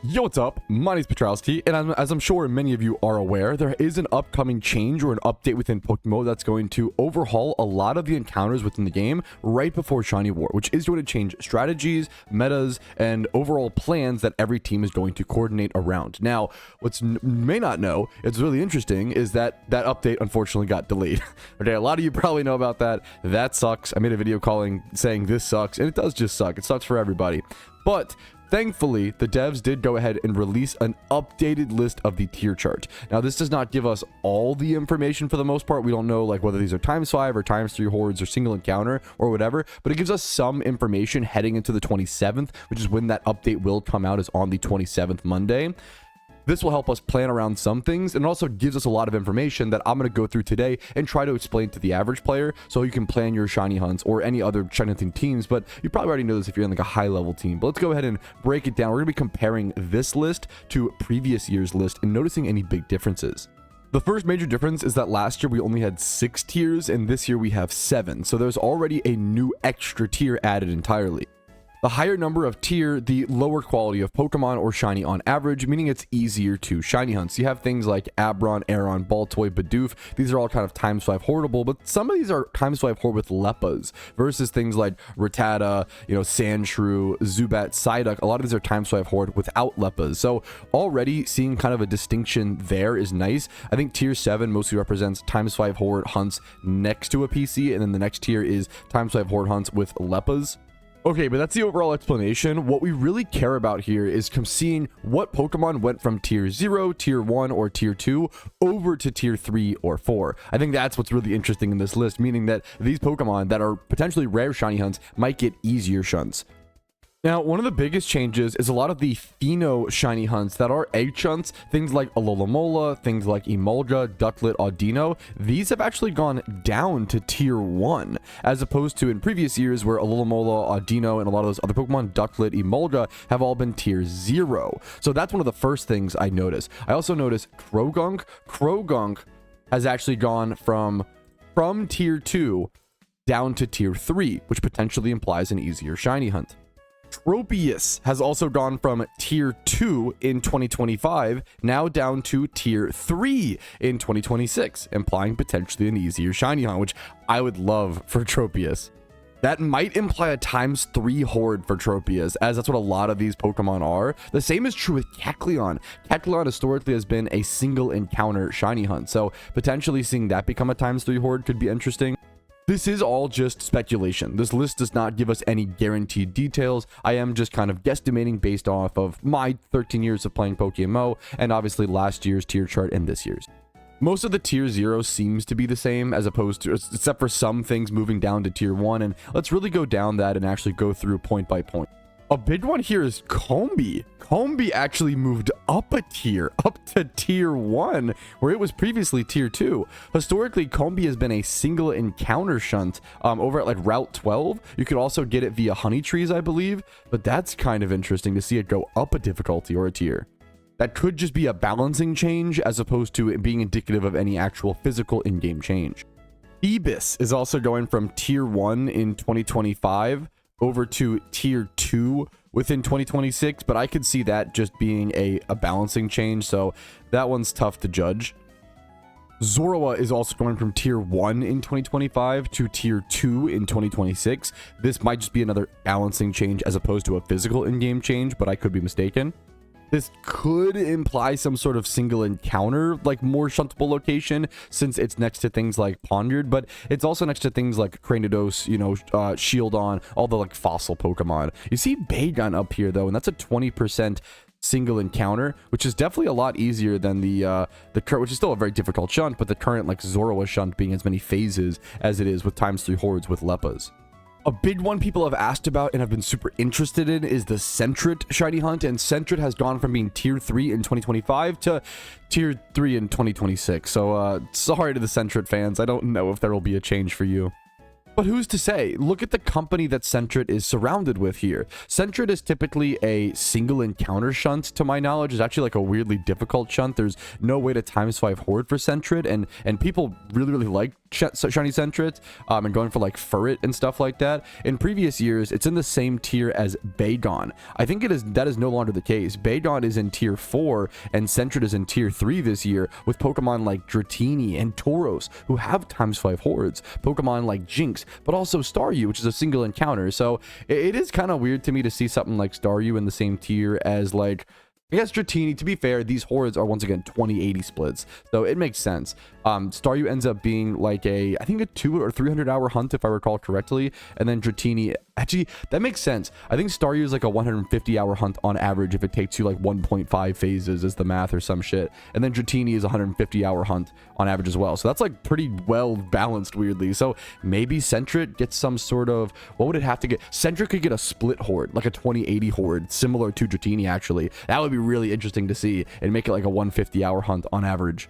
Yo, what's up? My name is Patrouski, and as I'm sure many of you are aware, there is an upcoming change or an update within PokeMMO that's going to overhaul a lot of the encounters within the game right before Shiny War, which is going to change strategies, metas, and overall plans that every team is going to coordinate around. Now, what's may not know, it's really interesting, is that that update unfortunately got delayed. Okay, a lot of you probably know about that. That sucks. I made a video saying this sucks, and it does just suck. It sucks for everybody. But thankfully, the devs did go ahead and release an updated list of the tier chart. Now, this does not give us all the information for the most part. We don't know like whether these are ×5 or ×3 hordes or single encounter or whatever, but it gives us some information heading into the 27th, which is when that update will come out, is on the 27th Monday. This will help us plan around some things, and it also gives us a lot of information that I'm going to go through today and try to explain to the average player so you can plan your shiny hunts or any other shiny hunting teams. But you probably already know this if you're in like a high level team. But let's go ahead and break it down. We're going to be comparing this list to previous year's list and noticing any big differences. The first major difference is that last year we only had 6 tiers and this year we have 7. So there's already a new extra tier added entirely. The higher number of tier, the lower quality of Pokemon or shiny on average, meaning it's easier to shiny hunt. So you have things like Abron, Aron, Baltoy, Bidoof. These are all kind of ×5 hordeable, but some of these are ×5 horde with Leppas versus things like Rattata, Sandshrew, Zubat, Psyduck. A lot of these are ×5 horde without Leppas. So already seeing kind of a distinction there is nice. I think tier 7 mostly represents ×5 horde hunts next to a PC, and then the next tier is ×5 horde hunts with Leppas. Okay, but that's the overall explanation. What we really care about here is seeing what Pokemon went from tier 0, tier 1, or tier 2 over to tier 3 or 4. I think that's what's really interesting in this list, meaning that these Pokemon that are potentially rare shiny hunts might get easier shunts. Now, one of the biggest changes is a lot of the Pheno shiny hunts that are egg shunts, things like Alomomola, things like Emolga, Ducklet, Audino. These have actually gone down to tier 1, as opposed to in previous years where Alomomola, Audino, and a lot of those other Pokemon, Ducklet, Emolga, have all been tier 0. So that's one of the first things I notice. I also notice Krogunk. Krogunk has actually gone from tier 2 down to tier 3, which potentially implies an easier shiny hunt. Tropius has also gone from tier 2 in 2025 now down to tier 3 in 2026, implying potentially an easier shiny hunt, which I would love for Tropius. That might imply a ×3 horde for Tropius, as that's what a lot of these Pokemon are. The same is true with Kecleon. Kecleon historically has been a single encounter shiny hunt, so potentially seeing that become a ×3 horde could be interesting. This is all just speculation. This list does not give us any guaranteed details. I am just kind of guesstimating based off of my 13 years of playing PokeMMO and obviously last year's tier chart and this year's. Most of the tier 0 seems to be the same, as opposed to, except for some things moving down to tier 1, and let's really go down that and actually go through point by point. A big one here is Combee. Combee actually moved up a tier, up to tier 1, where it was previously tier 2. Historically, Combee has been a single encounter shunt over at like Route 12. You could also get it via Honey Trees, I believe, but that's kind of interesting to see it go up a difficulty or a tier. That could just be a balancing change as opposed to it being indicative of any actual physical in-game change. Phoebus is also going from tier 1 in 2025 over to tier 2 within 2026, but I could see that just being a balancing change, so that one's tough to judge. Zorua is also going from tier 1 in 2025 to tier 2 in 2026. This might just be another balancing change as opposed to a physical in-game change, but I could be mistaken. This could imply some sort of single encounter, like more shuntable location, since it's next to things like Ponyard, but it's also next to things like Cranidos, Shieldon, all the like fossil Pokemon. You see Bagon up here though, and that's a 20% single encounter, which is definitely a lot easier than the current, which is still a very difficult shunt, but the current like Zorua shunt being as many phases as it is with ×3 hordes with Leppas. A big one people have asked about and have been super interested in is the Sentret shiny hunt, and Sentret has gone from being tier 3 in 2025 to tier 3 in 2026. So sorry to the Sentret fans, I don't know if there will be a change for you. But who's to say? Look at the company that Sentret is surrounded with here. Sentret is typically a single encounter shunt, to my knowledge. It's actually like a weirdly difficult shunt. There's no way to ×5 horde for Sentret, and people really like shiny Sentret, and going for like Furret and stuff like that. In previous years, it's in the same tier as Bagon. I think that is no longer the case. Bagon is in tier 4 and Sentret is in tier 3 this year, with Pokemon like Dratini and Tauros who have ×5 hordes, Pokemon like Jinx, but also Staryu, which is a single encounter. So it is kind of weird to me to see something like Staryu in the same tier as like, I guess, Dratini. To be fair, these hordes are once again 20/80 splits, so it makes sense. Staryu ends up being like I think a 200 or 300 hour hunt if I recall correctly, and then Dratini, actually that makes sense. I think Staryu is like a 150 hour hunt on average if it takes you like 1.5 phases is the math or some shit, and then Dratini is a 150 hour hunt on average as well. So that's like pretty well balanced weirdly. So maybe Sentret gets some sort of, what would it have to get? Sentret could get a split horde, like a 20/80 horde, similar to Dratini actually. That would be really interesting to see and make it like a 150 hour hunt on average.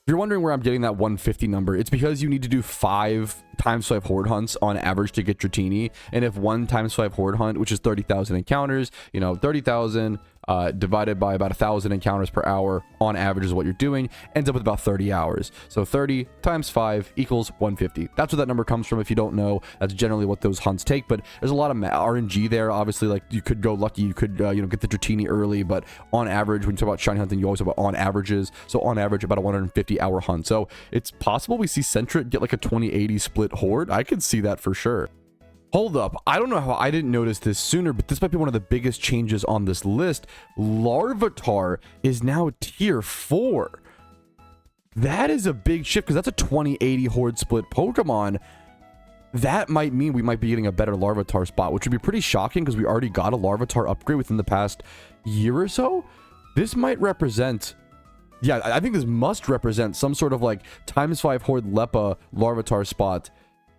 If you're wondering where I'm getting that 150 number, it's because you need to do 5 ×5 horde hunts on average to get Dratini. And if 1 ×5 horde hunt, which is 30,000 encounters, 30,000 divided by about 1,000 encounters per hour on average is what you're doing, ends up with about 30 hours. So 30 times 5 equals 150. That's where that number comes from. If you don't know, that's generally what those hunts take. But there's a lot of RNG there. Obviously, like you could go lucky, you could get the Dratini early, but on average, when you talk about shiny hunting, you always talk about on averages. So on average, about a 150 hour hunt. So it's possible we see Sentret get like a 20/80 split horde. I could see that for sure. Hold up, I don't know how I didn't notice this sooner, but this might be one of the biggest changes on this list. Larvitar is now tier 4. That is a big shift because that's a 20/80 horde split Pokemon. That might mean we might be getting a better Larvitar spot, which would be pretty shocking because we already got a Larvitar upgrade within the past year or so. This might represent, yeah, I think this must represent some sort of like ×5 horde Lepa Larvitar spot.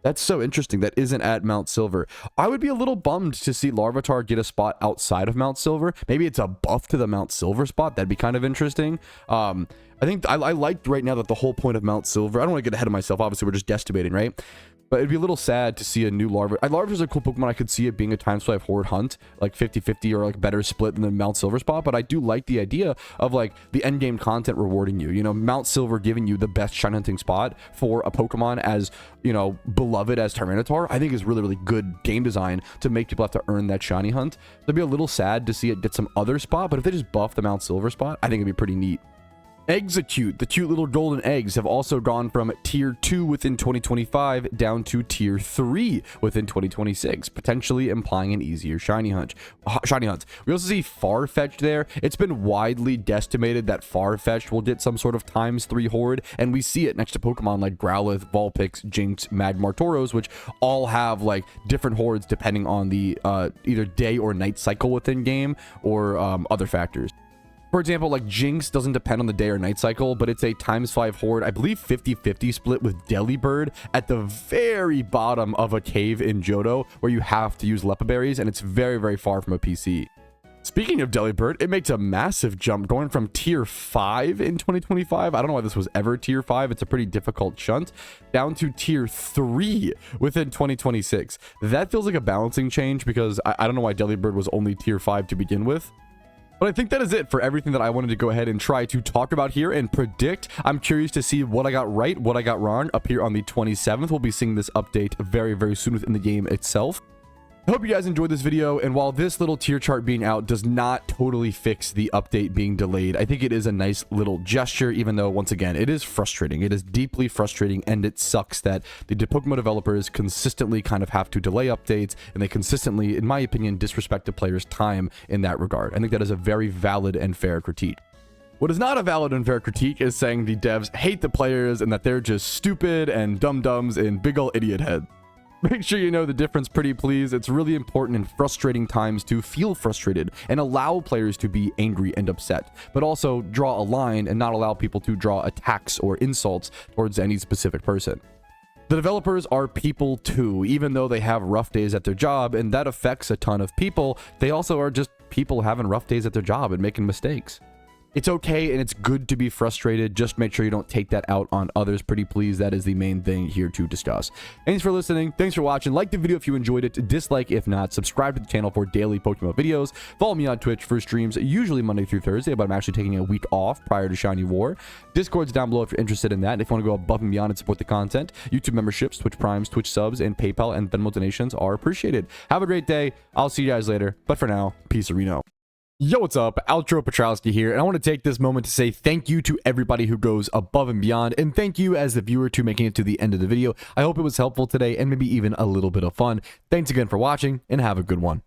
That's so interesting. That isn't at Mount Silver. I would be a little bummed to see Larvitar get a spot outside of Mount Silver. Maybe it's a buff to the Mount Silver spot. That'd be kind of interesting. I think I like right now that the whole point of Mount Silver, I don't want to get ahead of myself. Obviously, we're just guesstimating, right? But it'd be a little sad to see a new Larvitar. Larvitar's a cool Pokemon. I could see it being a ×5 horde hunt, like 50/50 or like better split than the Mount Silver spot. But I do like the idea of like the end game content rewarding you. Mount Silver giving you the best shiny hunting spot for a Pokemon as, beloved as Tyranitar, I think is really, really good game design to make people have to earn that shiny hunt. It'd be a little sad to see it get some other spot, but if they just buff the Mount Silver spot, I think it'd be pretty neat. Execute, the cute little golden eggs, have also gone from tier 2 within 2025 down to tier 3 within 2026, potentially implying an easier shiny hunt. We also see Farfetch'd there. It's been widely guesstimated that Farfetch'd will get some sort of ×3 horde, and we see it next to Pokemon like Growlithe, Vulpix, Jinx, Magmar, Tauros, which all have like different hordes depending on the either day or night cycle within game or other factors. For example, like Jinx doesn't depend on the day or night cycle, but it's a ×5 horde, I believe 50/50 split with Delibird at the very bottom of a cave in Johto where you have to use Lepa Berries, and it's very, very far from a PC. Speaking of Delibird, it makes a massive jump going from tier 5 in 2025. I don't know why this was ever tier 5. It's a pretty difficult shunt, down to tier 3 within 2026. That feels like a balancing change because I don't know why Delibird was only tier 5 to begin with. But I think that is it for everything that I wanted to go ahead and try to talk about here and predict. I'm curious to see what I got right, what I got wrong up here on the 27th. We'll be seeing this update very, very soon within the game itself. I hope you guys enjoyed this video, and while this little tier chart being out does not totally fix the update being delayed, I think it is a nice little gesture, even though, once again, it is frustrating. It is deeply frustrating, and it sucks that the PokeMMO developers consistently kind of have to delay updates, and they consistently, in my opinion, disrespect the players' time in that regard. I think that is a very valid and fair critique. What is not a valid and fair critique is saying the devs hate the players and that they're just stupid and dum-dums and big ol' idiot head. Make sure you know the difference, pretty please. It's really important in frustrating times to feel frustrated and allow players to be angry and upset, but also draw a line and not allow people to draw attacks or insults towards any specific person. The developers are people too, even though they have rough days at their job, and that affects a ton of people. They also are just people having rough days at their job and making mistakes. It's okay and it's good to be frustrated. Just make sure you don't take that out on others. Pretty please. That is the main thing here to discuss. Thanks for listening. Thanks for watching. Like the video if you enjoyed it. Dislike if not. Subscribe to the channel for daily PokeMMO videos. Follow me on Twitch for streams, usually Monday through Thursday, but I'm actually taking a week off prior to Shiny War. Discord's down below if you're interested in that. And if you want to go above and beyond and support the content, YouTube memberships, Twitch Primes, Twitch subs, and PayPal and Venmo donations are appreciated. Have a great day. I'll see you guys later. But for now, peace, Reno. Yo, what's up? Outro Patrouski here, and I want to take this moment to say thank you to everybody who goes above and beyond, and thank you as the viewer to making it to the end of the video. I hope it was helpful today and maybe even a little bit of fun. Thanks again for watching, and have a good one.